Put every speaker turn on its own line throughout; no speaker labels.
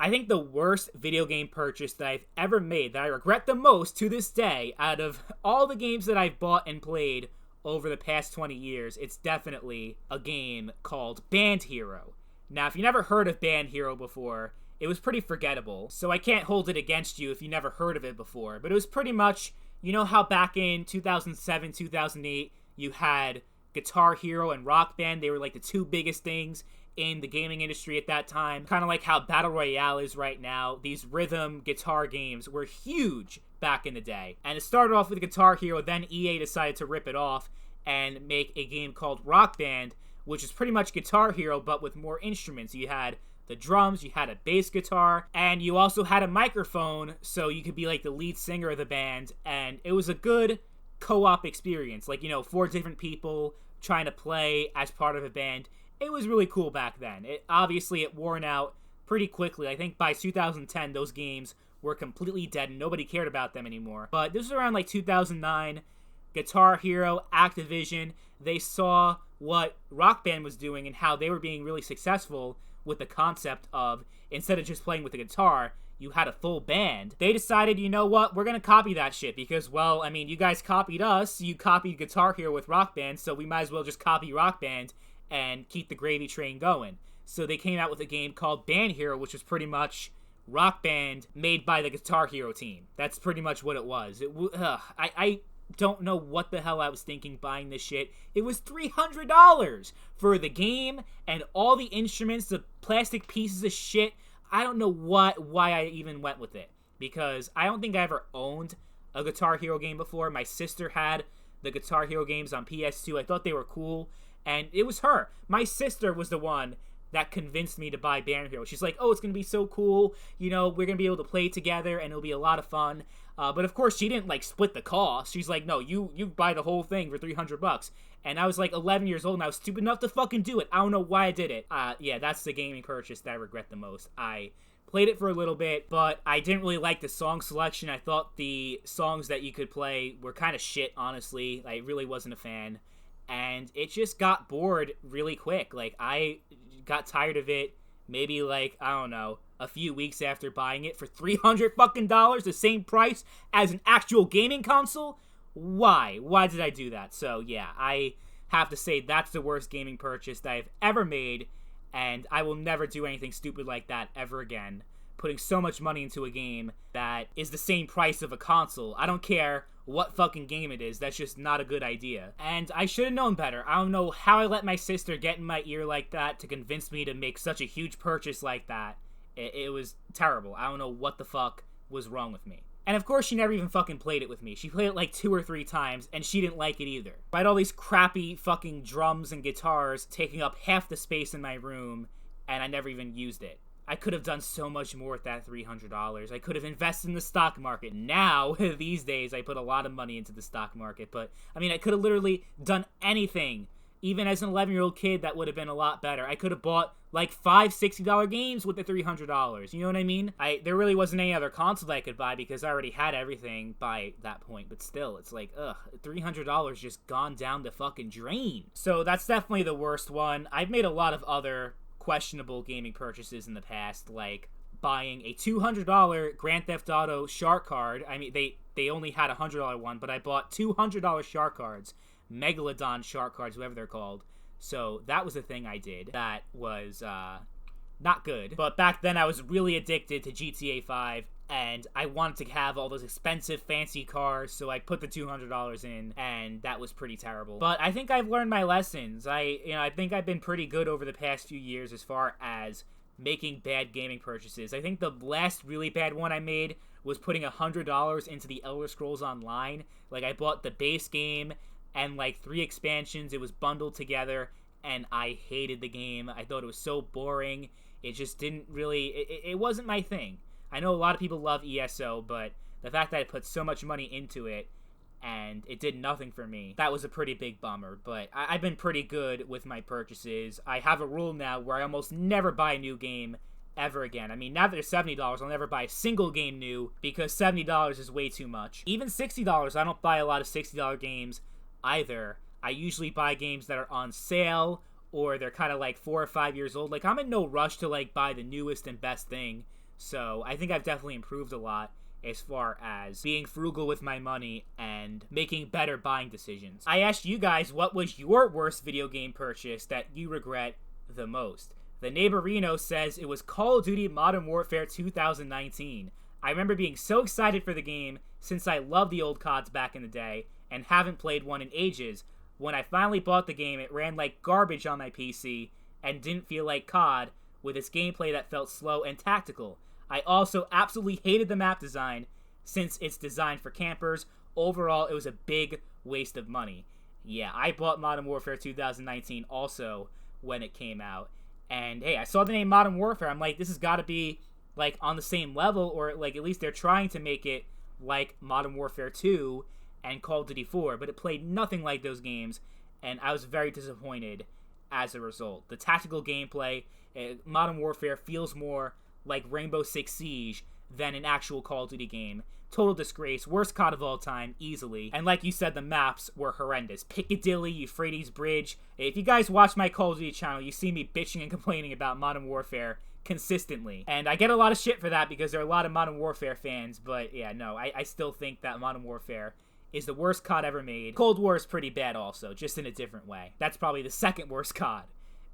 I think the worst video game purchase that I've ever made, that I regret the most to this day, out of all the games that I've bought and played over the past 20 years, it's definitely a game called Band Hero. Now, if you never heard of Band Hero before, it was pretty forgettable, so I can't hold it against you if you never heard of it before, but it was pretty much, you know how back in 2007, 2008, you had Guitar Hero and Rock Band? They were like the two biggest things in the gaming industry at that time. Kind of like how Battle Royale is right now. These rhythm guitar games were huge back in the day. And it started off with Guitar Hero, then EA decided to rip it off and make a game called Rock Band, which is pretty much Guitar Hero, but with more instruments. You had the drums, you had a bass guitar, and you also had a microphone, so you could be like the lead singer of the band, and it was a good co-op experience. Like, 4 different people trying to play as part of a band. It was really cool back then. It worn out pretty quickly. I think by 2010, those games were completely dead and nobody cared about them anymore. But this was around like 2009. Guitar Hero, Activision, they saw what Rock Band was doing and how they were being really successful with the concept of, instead of just playing with the guitar, you had a full band. They decided, you know what, we're gonna copy that shit because, well, I mean, you guys copied us, you copied Guitar Hero with Rock Band, so we might as well just copy Rock Band and keep the gravy train going. So they came out with a game called Band Hero, which was pretty much Rock Band made by the Guitar Hero team. That's pretty much what it was. I don't know what the hell I was thinking buying this shit. It was $300 for the game and all the instruments, the plastic pieces of shit. I don't know why I even went with it, because I don't think I ever owned a Guitar Hero game before. My sister had the Guitar Hero games on PS2. I thought they were cool, and it was her. My sister was the one that convinced me to buy Band Hero. She's like, oh, it's going to be so cool. We're going to be able to play together, and it'll be a lot of fun. But of course, she didn't, split the cost. She's like, no, you buy the whole thing for $300. And I was, 11 years old, and I was stupid enough to fucking do it. I don't know why I did it. Yeah, that's the gaming purchase that I regret the most. I played it for a little bit, but I didn't really like the song selection. I thought the songs that you could play were kind of shit, honestly. I really wasn't a fan. And it just got bored really quick. I got tired of it maybe, I don't know, a few weeks after buying it for $300 fucking dollars, the same price as an actual gaming console. Why did I do that? So yeah, I have to say that's the worst gaming purchase that I've ever made, and I will never do anything stupid like that ever again. Putting so much money into a game that is the same price of a console. I don't care what fucking game it is. That's just not a good idea. And I should have known better. I don't know how I let my sister get in my ear like that to convince me to make such a huge purchase like that. It was terrible. I don't know what the fuck was wrong with me. And of course, she never even fucking played it with me. She played it 2 or 3 times, and she didn't like it either. I had all these crappy fucking drums and guitars taking up half the space in my room, and I never even used it. I could have done so much more with that $300. I could have invested in the stock market. Now, these days, I put a lot of money into the stock market. But, I mean, I could have literally done anything. Even as an 11-year-old kid, that would have been a lot better. I could have bought, $5 $60 games with the $300. You know what I mean? There really wasn't any other console that I could buy because I already had everything by that point. But still, it's $300 just gone down the fucking drain. So that's definitely the worst one. I've made a lot of other questionable gaming purchases in the past, like buying a $200 Grand Theft Auto shark card. I mean, they only had a $100 one, but I bought $200 shark cards, Megalodon shark cards, whatever they're called. So that was a thing I did that was not good. But back then I was really addicted to GTA 5, and I wanted to have all those expensive fancy cars, so I put the $200 in, and that was pretty terrible. But I think I've learned my lessons. I think I've been pretty good over the past few years as far as making bad gaming purchases. I think the last really bad one I made was putting $100 into the Elder Scrolls Online. I bought the base game and 3 expansions. It was bundled together, and I hated the game. I thought it was so boring. It just didn't really, it wasn't my thing. I know a lot of people love ESO, but the fact that I put so much money into it and it did nothing for me, that was a pretty big bummer. But I've been pretty good with my purchases. I have a rule now where I almost never buy a new game ever again. I mean, now that they're $70, I'll never buy a single game new because $70 is way too much. Even $60, I don't buy a lot of $60 games either. I usually buy games that are on sale or they're kind of 4 or 5 years old. I'm in no rush to buy the newest and best thing. So I think I've definitely improved a lot as far as being frugal with my money and making better buying decisions. I asked you guys what was your worst video game purchase that you regret the most. The Neighborino says it was Call of Duty Modern Warfare 2019. I remember being so excited for the game since I loved the old CODs back in the day and haven't played one in ages. When I finally bought the game, it ran like garbage on my PC and didn't feel like COD with its gameplay that felt slow and tactical. I also absolutely hated the map design since it's designed for campers. Overall, it was a big waste of money. Yeah, I bought Modern Warfare 2019 also when it came out. And hey, I saw the name Modern Warfare. I'm like, this has got to be like on the same level, or like at least they're trying to make it like Modern Warfare 2 and Call of Duty 4, but it played nothing like those games, and I was very disappointed as a result. The tactical gameplay, Modern Warfare feels more like Rainbow Six Siege than an actual Call of Duty game. Total disgrace, worst COD of all time, easily. And like you said, the maps were horrendous. Piccadilly, Euphrates Bridge. If you guys watch my Call of Duty channel, you see me bitching and complaining about Modern Warfare consistently. And I get a lot of shit for that because there are a lot of Modern Warfare fans, but yeah, no, I still think that Modern Warfare is the worst COD ever made. Cold War is pretty bad also, just in a different way. That's probably the second worst COD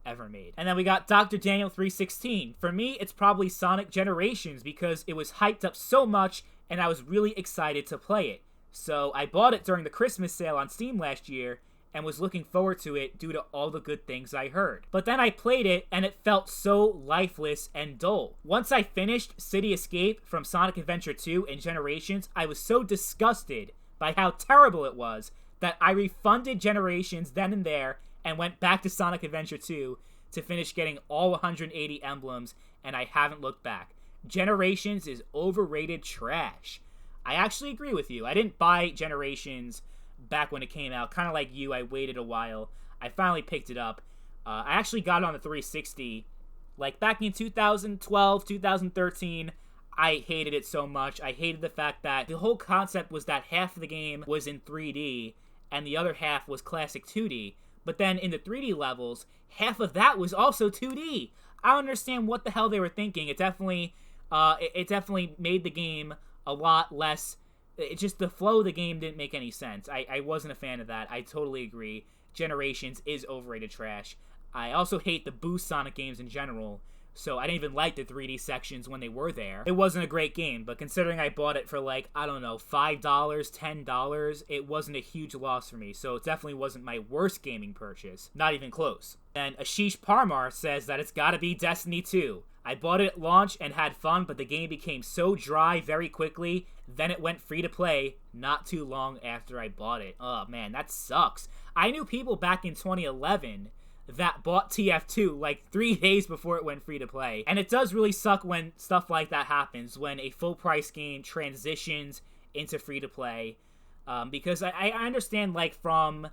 ever made. And then we got Dr. Daniel 316. For me, it's probably Sonic Generations because it was hyped up so much and I was really excited to play it. So I bought it during the Christmas sale on Steam last year and was looking forward to it due to all the good things I heard. But then I played it and it felt so lifeless and dull. Once I finished City Escape from Sonic Adventure 2 and Generations, I was so disgusted by how terrible it was that I refunded Generations then and there and went back to Sonic Adventure 2 to finish getting all 180 emblems, and I haven't looked back. Generations is overrated trash. I actually agree with you. I didn't buy Generations back when it came out. Kind of like you, I waited a while. I finally picked it up. I actually got it on the 360. Like back in 2012, 2013, I hated it so much. I hated the fact that the whole concept was that half of the game was in 3D and the other half was classic 2D. But then in the 3D levels, half of that was also 2D. I don't understand what the hell they were thinking. It definitely made the game a lot less. The flow of the game didn't make any sense. I wasn't a fan of that. I totally agree. Generations is overrated trash. I also hate the Boost Sonic games in general. So I didn't even like the 3D sections when they were there. It wasn't a great game, but considering I bought it for like, I don't know, $5, $10, it wasn't a huge loss for me. So it definitely wasn't my worst gaming purchase. Not even close. And Ashish Parmar says that it's gotta be Destiny 2. I bought it at launch and had fun, but the game became so dry very quickly, then it went free to play not too long after I bought it. Oh man, that sucks. I knew people back in 2011 that bought TF2 like 3 days before it went free to play. And it does really suck when stuff like that happens, when a full price game transitions into free to play. Because I understand, like, from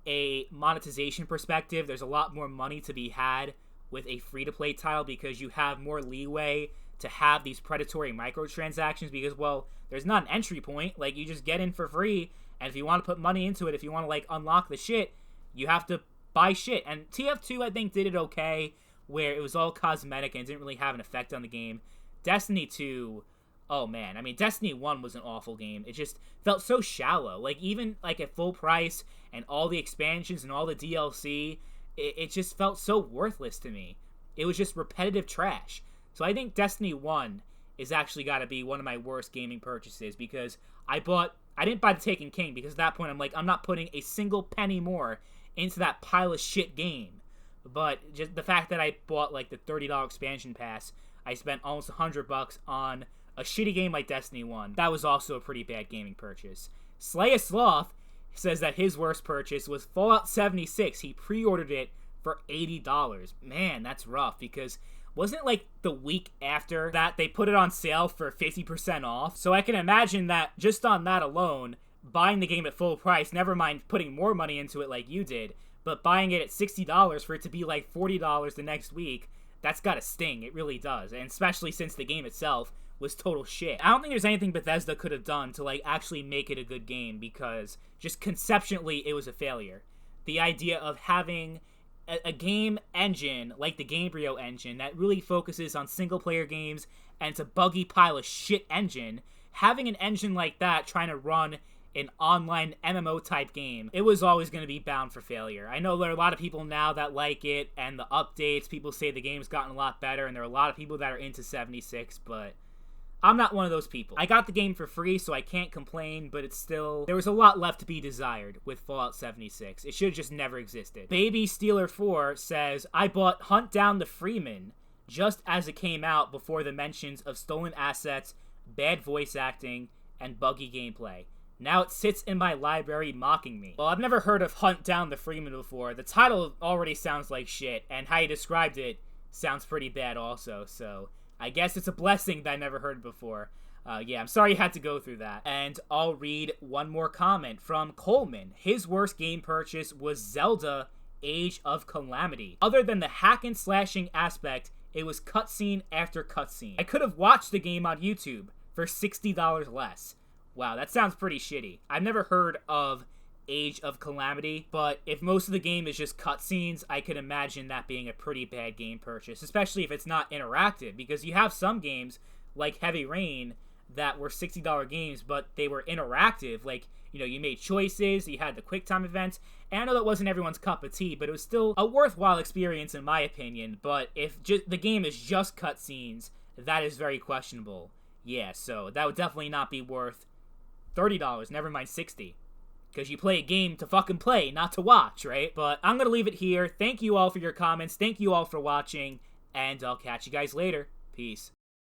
a monetization perspective, there's a lot more money to be had with a free to play title because you have more leeway to have these predatory microtransactions because, well, there's not an entry point. Like, you just get in for free, and if you want to put money into it, if you want to, like, unlock the shit, you have to buy shit. And TF2, I think, did it okay, where it was all cosmetic and didn't really have an effect on the game. Destiny 2, oh man, I mean, Destiny 1 was an awful game. It just felt so shallow. Like, even like at full price and all the expansions and all the DLC, it just felt so worthless to me. It was just repetitive trash. So I think Destiny 1 is actually got to be one of my worst gaming purchases because I didn't buy the Taken King because at that point I'm like, I'm not putting a single penny more into that pile of shit game. But just the fact that I bought like the $30 expansion pass, I spent almost $100 on a shitty game like Destiny 1. That was also a pretty bad gaming purchase. Slay a Sloth says that his worst purchase was Fallout 76. He pre-ordered it for $80. Man, that's rough because wasn't it like the week after that they put it on sale for 50% off? So I can imagine that just on that alone, buying the game at full price, never mind putting more money into it like you did, but buying it at $60 for it to be like $40 the next week, that's gotta sting. It really does. And especially since the game itself was total shit. I don't think there's anything Bethesda could have done to like actually make it a good game because just conceptually it was a failure. The idea of having a game engine like the Gamebryo engine that really focuses on single-player games and it's a buggy pile of shit engine, having an engine like that trying to run an online MMO-type game, it was always going to be bound for failure. I know there are a lot of people now that like it, and the updates, people say the game's gotten a lot better, and there are a lot of people that are into 76, but I'm not one of those people. I got the game for free, so I can't complain, but it's still... there was a lot left to be desired with Fallout 76. It should have just never existed. Baby Stealer 4 says, I bought Hunt Down the Freeman just as it came out before the mentions of stolen assets, bad voice acting, and buggy gameplay. Now it sits in my library mocking me. Well, I've never heard of Hunt Down the Freeman before. The title already sounds like shit, and how you described it sounds pretty bad also, so I guess it's a blessing that I never heard before. Yeah, I'm sorry you had to go through that. And I'll read one more comment from Coleman. His worst game purchase was Zelda Age of Calamity. Other than the hack and slashing aspect, it was cutscene after cutscene. I could have watched the game on YouTube for $60 less. Wow, that sounds pretty shitty. I've never heard of Age of Calamity, but if most of the game is just cutscenes, I could imagine that being a pretty bad game purchase, especially if it's not interactive, because you have some games, like Heavy Rain, that were $60 games, but they were interactive, like, you know, you made choices, you had the QuickTime events, and I know that wasn't everyone's cup of tea, but it was still a worthwhile experience in my opinion, but if the game is just cutscenes, that is very questionable. Yeah, so that would definitely not be worth $30, never mind $60. Because you play a game to fucking play, not to watch, right? But I'm going to leave it here. Thank you all for your comments. Thank you all for watching. And I'll catch you guys later. Peace.